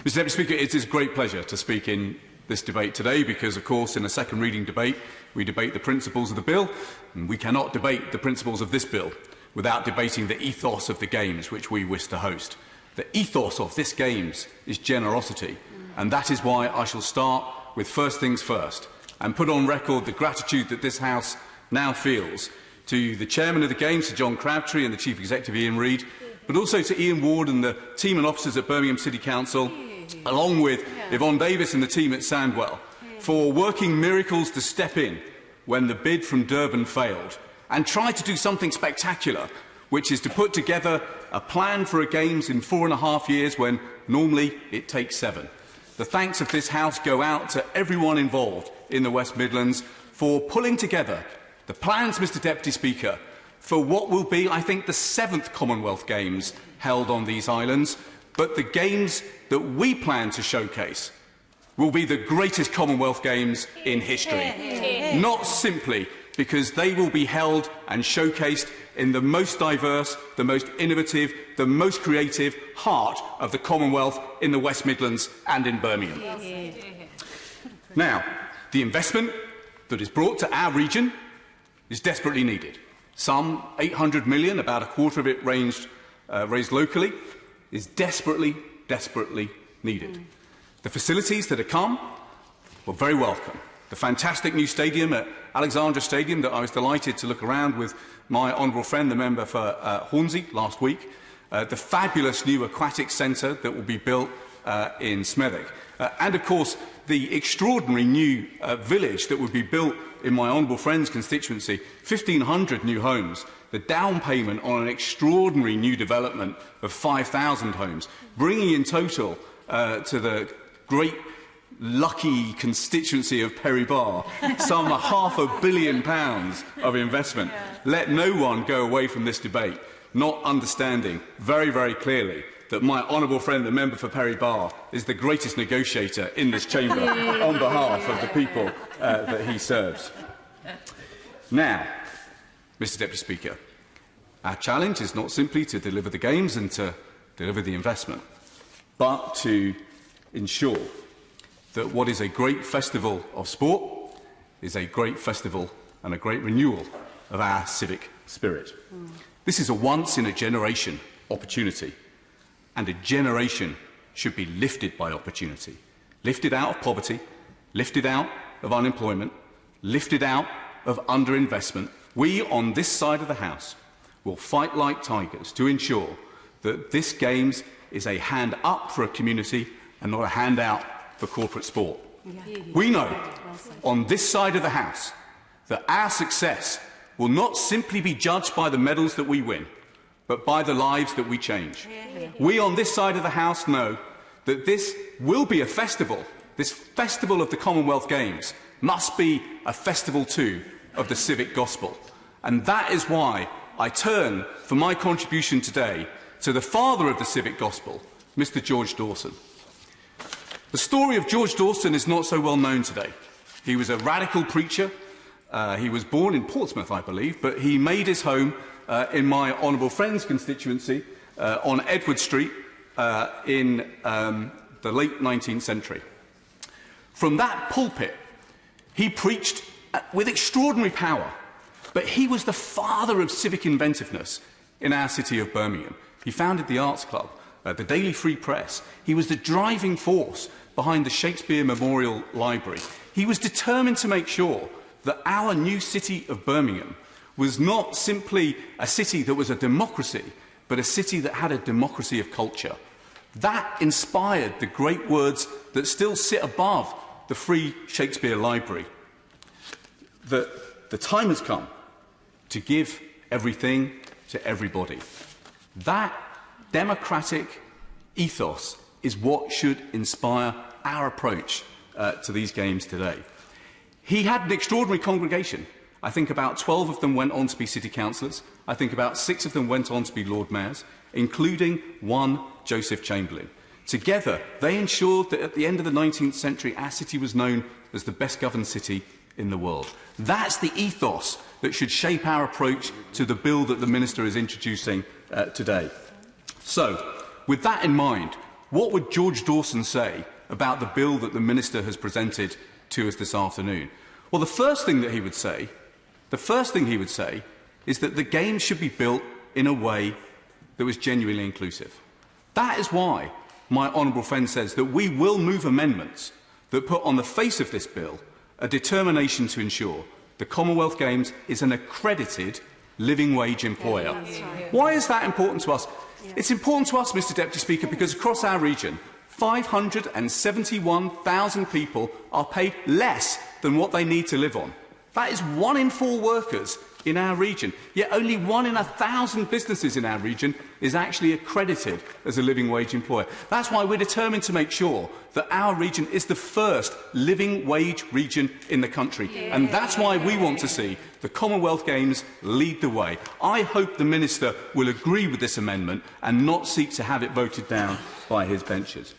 Mr Deputy Speaker, it is a great pleasure to speak in this debate today because, of course, in a second reading debate, we debate the principles of the bill, and we cannot debate the principles of this bill without debating the ethos of the Games which we wish to host. The ethos of this Games is generosity, and that is why I shall start with first things first and put on record the gratitude that this House now feels to the Chairman of the Games, Sir John Crabtree, and the Chief Executive, Ian Reid, but also to Ian Ward and the team and officers at Birmingham City Council, along with Yvonne Davis and the team at Sandwell, for working miracles to step in when the bid from Durban failed and try to do something spectacular, which is to put together a plan for a Games in 4.5 years when normally it takes 7. The thanks of this House go out to everyone involved in the West Midlands for pulling together the plans, Mr Deputy Speaker, for what will be, I think, the 7th Commonwealth Games held on these islands, but the Games that we plan to showcase will be the greatest Commonwealth Games in history. Not simply because they will be held and showcased in the most diverse, the most innovative, the most creative heart of the Commonwealth in the West Midlands and in Birmingham. Now, the investment that is brought to our region is desperately needed. Some 800 million, about a quarter of it raised locally, is desperately needed. The facilities that have come were very welcome. The fantastic new stadium at Alexandra Stadium that I was delighted to look around with my honourable friend, the member for Hornsey, last week. The fabulous new aquatic centre that will be built in Smethwick. And, of course, the extraordinary new village that would be built in my honourable friend's constituency, 1,500 new homes, the down payment on an extraordinary new development of 5,000 homes, bringing in total to the great lucky constituency of Perry Barr some £500 million of investment. Let no one go away from this debate not understanding very, very clearly that my honourable friend, the member for Perry Barr, is the greatest negotiator in this chamber on behalf of the people that he serves. Now, Mr Deputy Speaker, our challenge is not simply to deliver the Games and to deliver the investment, but to ensure that what is a great festival of sport is a great festival and a great renewal of our civic spirit. This is a once-in-a-generation opportunity, and a generation should be lifted by opportunity, lifted out of poverty, lifted out of unemployment, lifted out of underinvestment. We, on this side of the House, will fight like tigers to ensure that this Games is a hand up for a community and not a hand out for corporate sport. We know, on this side of the House, that our success will not simply be judged by the medals that we win, but by the lives that we change. We on this side of the House know that this will be a festival. This festival of the Commonwealth Games must be a festival too of the civic gospel. And that is why I turn for my contribution today to the father of the civic gospel, Mr George Dawson. The story of George Dawson is not so well known today. He was a radical preacher. He was born in Portsmouth, I believe, but he made his home in my honourable friend's constituency on Edward Street in the late 19th century. From that pulpit, he preached with extraordinary power, but he was the father of civic inventiveness in our city of Birmingham. He founded the Arts Club, the Daily Free Press. He was the driving force behind the Shakespeare Memorial Library. He was determined to make sure that our new city of Birmingham was not simply a city that was a democracy, but a city that had a democracy of culture. That inspired the great words that still sit above the Free Shakespeare Library. The time has come to give everything to everybody. That democratic ethos is what should inspire our approach to these Games today. He had an extraordinary congregation. I think about 12 of them went on to be city councillors. I think about 6 of them went on to be Lord Mayors, including one Joseph Chamberlain. Together, they ensured that at the end of the 19th century, our city was known as the best governed city in the world. That's the ethos that should shape our approach to the bill that the Minister is introducing today. So, with that in mind, what would George Dawson say about the bill that the Minister has presented to us this afternoon? Well, the first thing he would say is that the Games should be built in a way that was genuinely inclusive. That is why my honourable friend says that we will move amendments that put on the face of this bill a determination to ensure the Commonwealth Games is an accredited living wage employer. Why is that important to us? It's important to us, Mr Deputy Speaker, because across our region, 571,000 people are paid less than what they need to live on. That is 1 in 4 workers in our region, yet only 1 in 1,000 businesses in our region is actually accredited as a living wage employer. That's why we're determined to make sure that our region is the first living wage region in the country. And that's why we want to see the Commonwealth Games lead the way. I hope the Minister will agree with this amendment and not seek to have it voted down by his benches.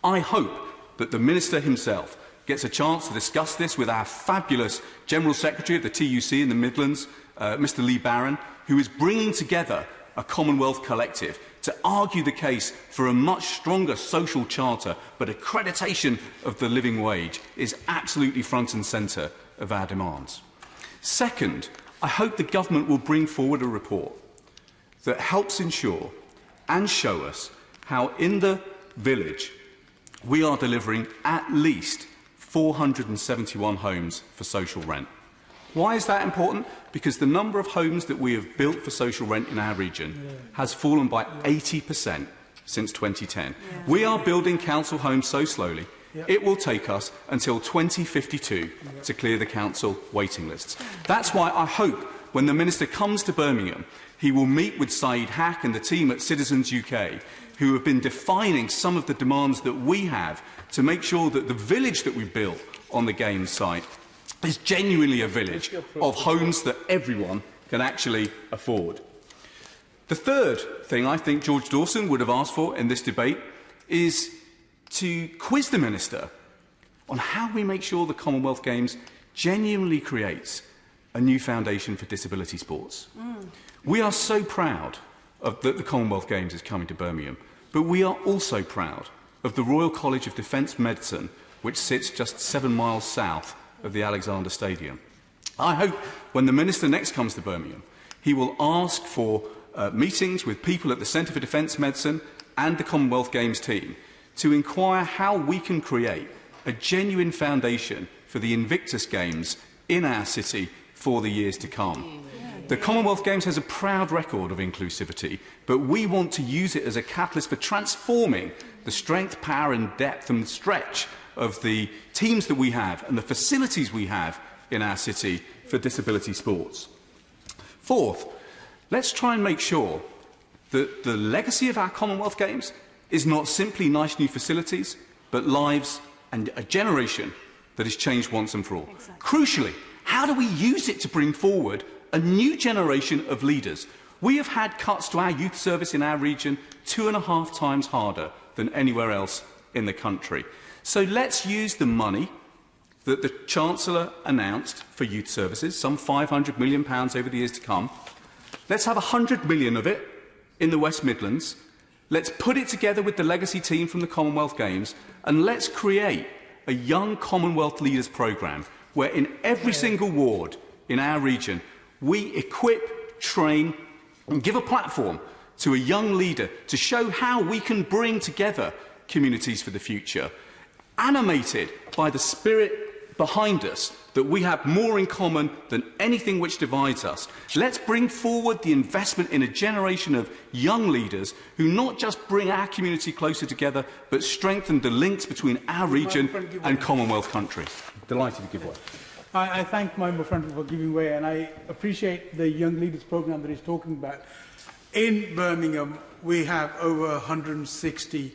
I hope that the Minister himself gets a chance to discuss this with our fabulous General Secretary of the TUC in the Midlands, Mr Lee Barron, who is bringing together a Commonwealth collective to argue the case for a much stronger social charter, but accreditation of the living wage is absolutely front and centre of our demands. Second, I hope the Government will bring forward a report that helps ensure and show us how in the village we are delivering at least 471 homes for social rent. Why is that important? Because the number of homes that we have built for social rent in our region has fallen by 80% since 2010. We are building council homes so slowly, it will take us until 2052 to clear the council waiting lists. That's why I hope when the Minister comes to Birmingham, he will meet with Saeed Haque and the team at Citizens UK, who have been defining some of the demands that we have to make sure that the village that we built on the Games site is genuinely a village of homes that everyone can actually afford. The third thing I think George Dawson would have asked for in this debate is to quiz the Minister on how we make sure the Commonwealth Games genuinely creates a new foundation for disability sports. We are so proud that the Commonwealth Games is coming to Birmingham, but we are also proud of the Royal College of Defence Medicine, which sits just 7 miles south of the Alexander Stadium. I hope when the Minister next comes to Birmingham, he will ask for meetings with people at the Centre for Defence Medicine and the Commonwealth Games team to inquire how we can create a genuine foundation for the Invictus Games in our city for the years to come. The Commonwealth Games has a proud record of inclusivity, but we want to use it as a catalyst for transforming the strength, power and depth and stretch of the teams that we have and the facilities we have in our city for disability sports. Fourth, let's try and make sure that the legacy of our Commonwealth Games is not simply nice new facilities, but lives and a generation that is changed once and for all. Exactly. Crucially, how do we use it to bring forward a new generation of leaders? We have had cuts to our youth service in our region 2.5 times harder than anywhere else in the country. So let's use the money that the Chancellor announced for youth services, some £500 million over the years to come. Let's have 100 million of it in the West Midlands. Let's put it together with the legacy team from the Commonwealth Games, and let's create a young Commonwealth Leaders programme where in every single ward in our region we equip, train and give a platform to a young leader to show how we can bring together communities for the future, animated by the spirit behind us that we have more in common than anything which divides us. Let's bring forward the investment in a generation of young leaders who not just bring our community closer together, but strengthen the links between our region and Commonwealth countries. Delighted to give way. I thank my friend for giving way, and I appreciate the Young Leaders Programme that he's talking about. In Birmingham, we have over 160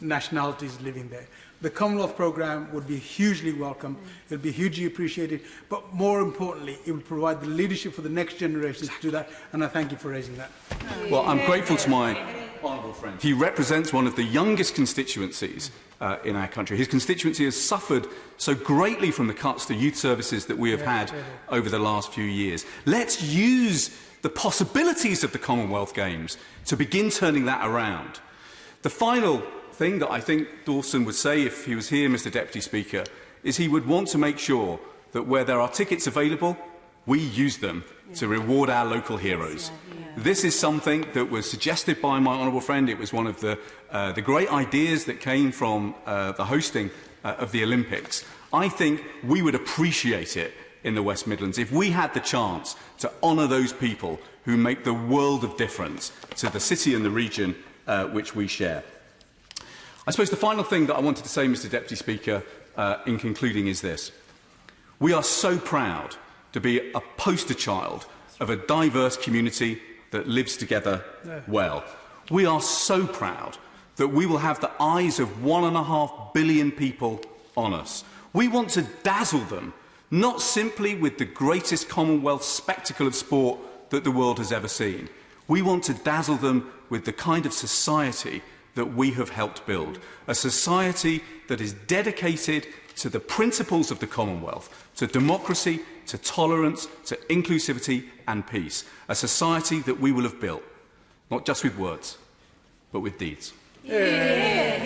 nationalities living there. The Commonwealth Programme would be hugely welcome, it would be hugely appreciated, but more importantly, it would provide the leadership for the next generation to do that, and I thank you for raising that. Well, I'm grateful to my honourable friend. He represents one of the youngest constituencies in our country. His constituency has suffered so greatly from the cuts to youth services that we have had over the last few years. Let's use the possibilities of the Commonwealth Games to begin turning that around. The final thing that I think Dawson would say if he was here, Mr Deputy Speaker, is he would want to make sure that where there are tickets available, we use them to reward our local heroes. This is something that was suggested by my honourable friend. It was one of the great ideas that came from the hosting of the Olympics. I think we would appreciate it in the West Midlands if we had the chance to honour those people who make the world of difference to the city and the region which we share. I suppose the final thing that I wanted to say, Mr Deputy Speaker, in concluding is this. We are so proud to be a poster child of a diverse community that lives together well. We are so proud that we will have the eyes of 1.5 billion people on us. We want to dazzle them, not simply with the greatest Commonwealth spectacle of sport that the world has ever seen. We want to dazzle them with the kind of society that we have helped build, a society that is dedicated to the principles of the Commonwealth, to democracy, to tolerance, to inclusivity and peace, a society that we will have built, not just with words, but with deeds. Yeah.